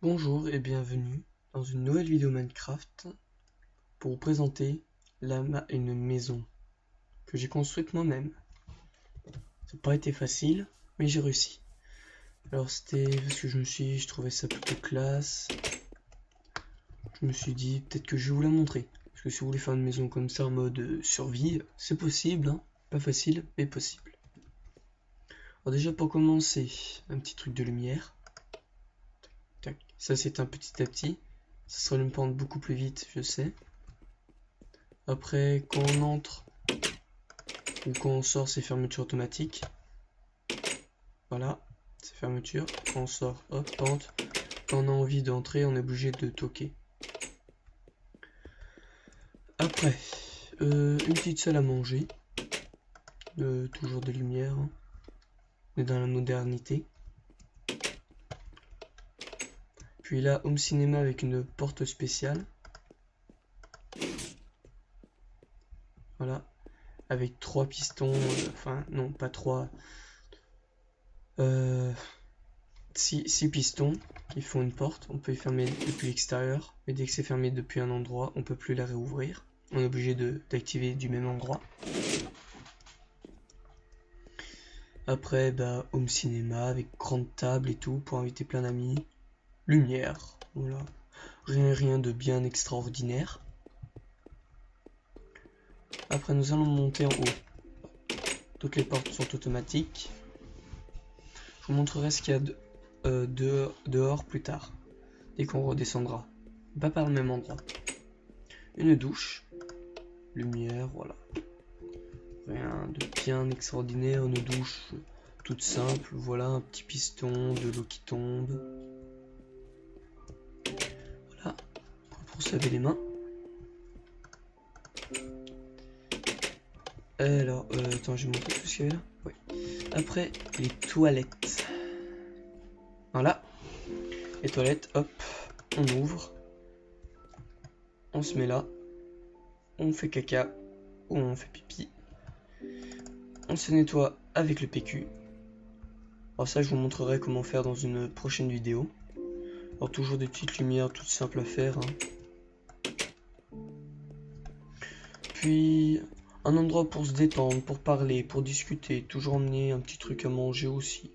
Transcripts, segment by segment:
Bonjour et bienvenue dans une nouvelle vidéo Minecraft pour vous présenter une maison que j'ai construite moi-même. Ça n'a pas été facile, mais j'ai réussi. Alors c'était parce que je trouvais ça plutôt classe. Je me suis dit peut-être que je vais vous la montrer. Parce que si vous voulez faire une maison comme ça en mode survie, c'est possible, hein. Pas facile, mais possible. Alors déjà pour commencer, un petit truc de lumière. Tac. Ça c'est un petit à petit. Ça sera une pente beaucoup plus vite, je sais. Après, quand on entre ou quand on sort, c'est fermeture automatique. Voilà, c'est fermeture. Quand on sort, hop, pente. Quand on a envie d'entrer, on est obligé de toquer. Après, une petite salle à manger. Toujours de lumière. On est dans la modernité. Puis là, home cinéma avec une porte spéciale. Voilà. Avec 3 pistons. Enfin, non, pas 3. 6 pistons qui font une porte. On peut y fermer depuis l'extérieur, mais dès que c'est fermé depuis un endroit, on peut plus la réouvrir. On est obligé d'activer du même endroit. Après, bah, home cinéma avec grande table et tout pour inviter plein d'amis. Lumière, voilà. Rien de bien extraordinaire. Après, nous allons monter en haut. Toutes les portes sont automatiques. Je vous montrerai ce qu'il y a dehors plus tard, dès qu'on redescendra. Pas par le même endroit. Une douche. Lumière, voilà. Rien de bien extraordinaire, une douche toute simple. Voilà, un petit piston, de l'eau qui tombe. Voilà, pour se laver les mains. Alors, attends, je vais montrer tout ce qu'il y avait là. Oui. Après, les toilettes. Voilà. Les toilettes, hop, on ouvre. On se met là. On fait caca ou on fait pipi. On se nettoie avec le PQ. Alors ça, je vous montrerai comment faire dans une prochaine vidéo. Alors toujours des petites lumières toutes simples à faire, hein. Puis un endroit pour se détendre, pour parler, pour discuter. Toujours emmener un petit truc à manger aussi.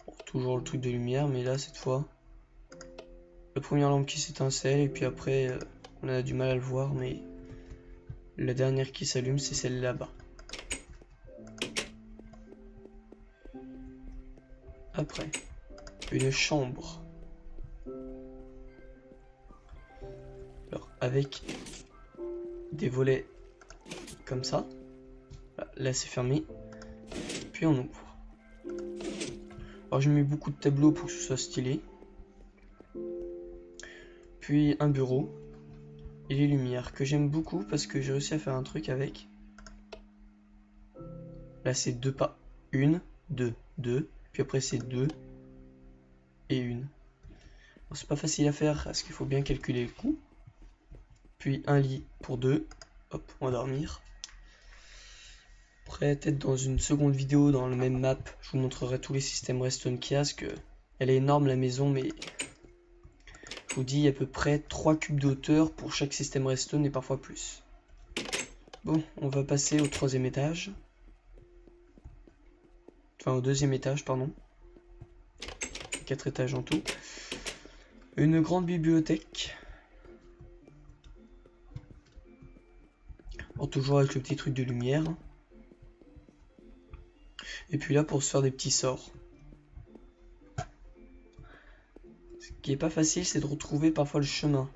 Bon, toujours le truc de lumière, mais là cette fois, la première lampe qui s'étincelle et puis après on a du mal à le voir, mais la dernière qui s'allume c'est celle là-bas. Après, une chambre. Alors avec des volets comme ça. Là c'est fermé. Puis on ouvre. Alors j'ai mis beaucoup de tableaux pour que ce soit stylé. Puis un bureau. Et les lumières que j'aime beaucoup parce que j'ai réussi à faire un truc avec. Là c'est deux pas. Une, deux, deux. Puis après c'est deux et une. C'est pas facile à faire parce qu'il faut bien calculer le coût. Puis un lit pour deux. Hop, on va dormir. Après, peut-être dans une seconde vidéo, dans le même map, je vous montrerai tous les systèmes redstone qu'il y a. Parce que elle est énorme la maison, mais je vous dis à peu près 3 cubes de hauteur pour chaque système redstone et parfois plus. Bon, on va passer au 3e étage. Enfin, au 2e étage, pardon. 4 étages en tout. Une grande bibliothèque. Alors, toujours avec le petit truc de lumière. Et puis là, pour se faire des petits sorts. Ce qui est pas facile, c'est de retrouver parfois le chemin.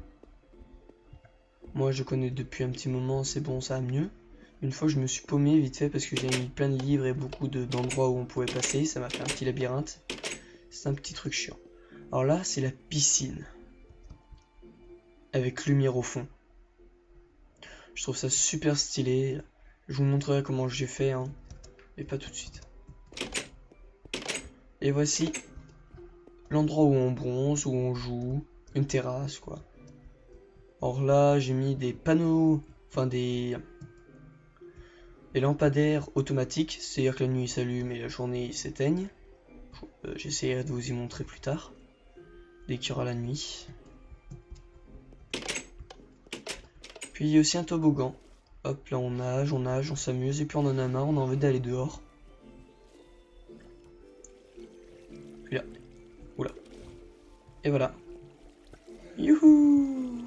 Moi, je connais depuis un petit moment, c'est bon, ça va mieux. Une fois, je me suis paumé vite fait parce que j'ai mis plein de livres et beaucoup d'endroits où on pouvait passer. Ça m'a fait un petit labyrinthe. C'est un petit truc chiant. Alors là, c'est la piscine. Avec lumière au fond. Je trouve ça super stylé. Je vous montrerai comment j'ai fait, hein. Mais pas tout de suite. Et voici l'endroit où on bronze, où on joue. Une terrasse, quoi. Or là, j'ai mis des panneaux, enfin des lampadaires automatiques, c'est-à-dire que la nuit ils s'allument et la journée ils s'éteignent. J'essaierai de vous y montrer plus tard. dès qu'il y aura la nuit. Puis il y a aussi un toboggan. Hop, là on nage, on s'amuse, et puis on en a marre, on a envie d'aller dehors. Puis là, oula. Et voilà. Youhou!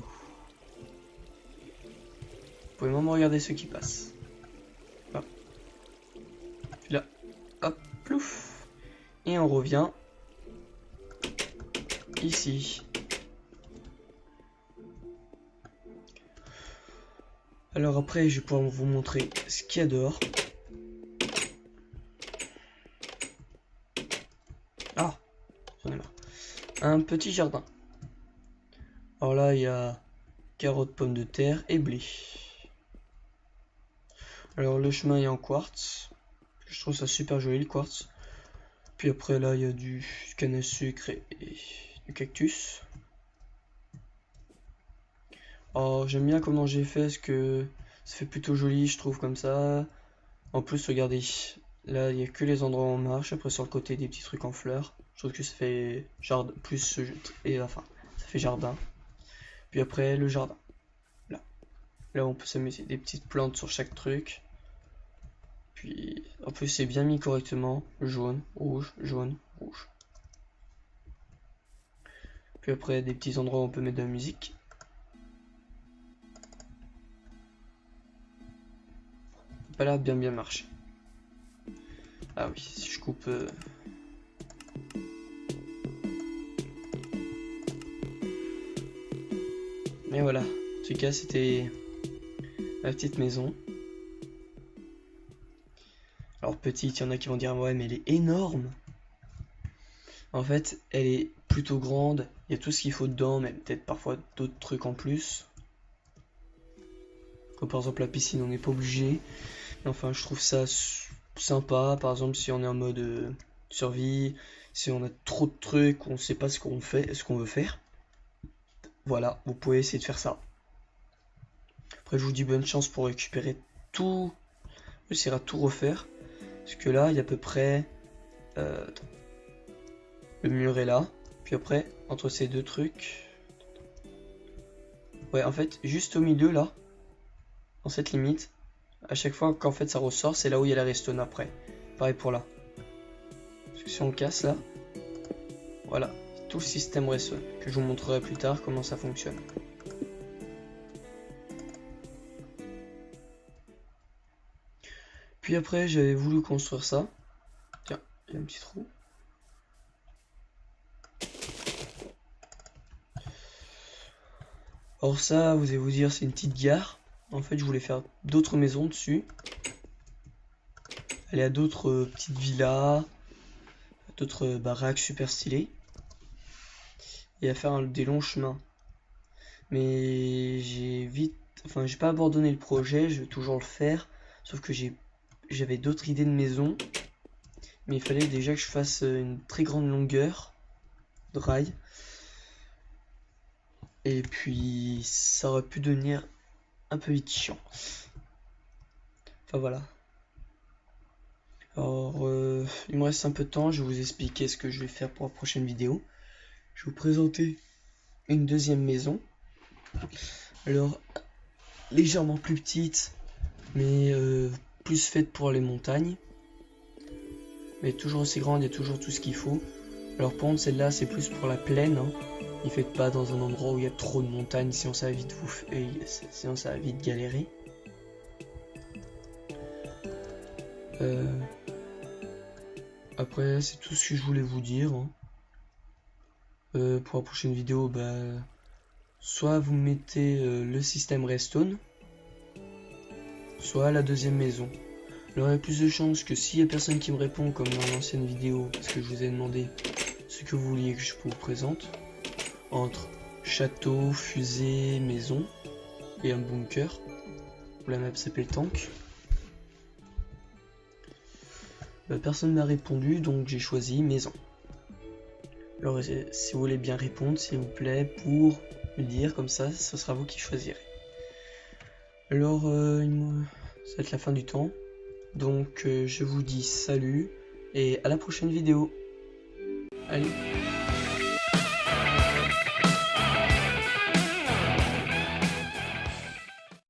Vous pouvez même regarder ceux qui passent. Voilà. Puis là, hop, plouf. Et on revient ici. Alors après, je vais pouvoir vous montrer ce qu'il y a dehors. Ah, j'en ai marre. Un petit jardin. Alors là, il y a carottes, pommes de terre et blé. Alors le chemin est en quartz. Je trouve ça super joli le quartz. Puis après là, il y a du canne à sucre et du cactus. Oh, j'aime bien comment j'ai fait, parce que ça fait plutôt joli, je trouve, comme ça. En plus, regardez, là, il n'y a que les endroits où on marche. Après, sur le côté, des petits trucs en fleurs. Je trouve que ça fait jardin, plus, et enfin, ça fait jardin. Puis après, le jardin. Là, on peut s'amuser, des petites plantes sur chaque truc. Puis, en plus, c'est bien mis correctement. Jaune, rouge, jaune, rouge. Puis après, des petits endroits où on peut mettre de la musique. Pas là, bien marché. Ah oui, si je coupe... Mais voilà, en tout cas, c'était ma petite maison. Alors petite, il y en a qui vont dire ouais, mais elle est énorme. En fait, elle est plutôt grande. Il y a tout ce qu'il faut dedans, mais peut-être parfois d'autres trucs en plus. Comme par exemple la piscine, on n'est pas obligé. Mais enfin, je trouve ça sympa. Par exemple, si on est en mode survie, si on a trop de trucs, on ne sait pas ce qu'on fait, ce qu'on veut faire. Voilà, vous pouvez essayer de faire ça. Après, je vous dis bonne chance pour récupérer tout. On essaiera de tout refaire. Parce que là, il y a à peu près... le mur est là. Puis après, entre ces deux trucs... Ouais, en fait, juste au milieu, là, dans cette limite, à chaque fois qu'en fait ça ressort, c'est là où il y a la redstone après. Pareil pour là. Parce que si on le casse, là, voilà, tout le système redstone. Que je vous montrerai plus tard comment ça fonctionne. Puis après, j'avais voulu construire ça. Tiens, il y a un petit trou. Or ça, vous allez vous dire, c'est une petite gare. En fait, je voulais faire d'autres maisons dessus. Aller à d'autres petites villas, d'autres baraques super stylées. Et à faire des longs chemins. Mais j'ai pas abandonné le projet, je vais toujours le faire. Sauf que j'avais d'autres idées de maison. Mais il fallait déjà que je fasse une très grande longueur de rail. Et puis ça aurait pu devenir un peu vite chiant. Enfin voilà. Alors il me reste un peu de temps, je vais vous expliquer ce que je vais faire pour la prochaine vidéo. Je vais vous présenter une deuxième maison. Alors légèrement plus petite, mais plus faite pour les montagnes. Mais toujours aussi grande, il y a toujours tout ce qu'il faut. Alors par contre celle-là c'est plus pour la plaine, hein. Ne faites pas dans un endroit où il y a trop de montagnes, sinon ça va vite galérer. Après c'est tout ce que je voulais vous dire, hein. Pour la prochaine vidéo, soit vous mettez le système redstone, soit la deuxième maison. Alors il y a plus de chances que s'il y a personne qui me répond comme dans l'ancienne vidéo, parce que je vous ai demandé ce que vous vouliez que je vous présente, entre château, fusée, maison et un bunker, où la map s'appelle Tank. Personne m'a répondu, donc j'ai choisi maison. Alors si vous voulez bien répondre, s'il vous plaît, pour me dire, comme ça, ce sera vous qui choisirez. Alors ça va être la fin du temps, donc je vous dis salut et à la prochaine vidéo. Allez.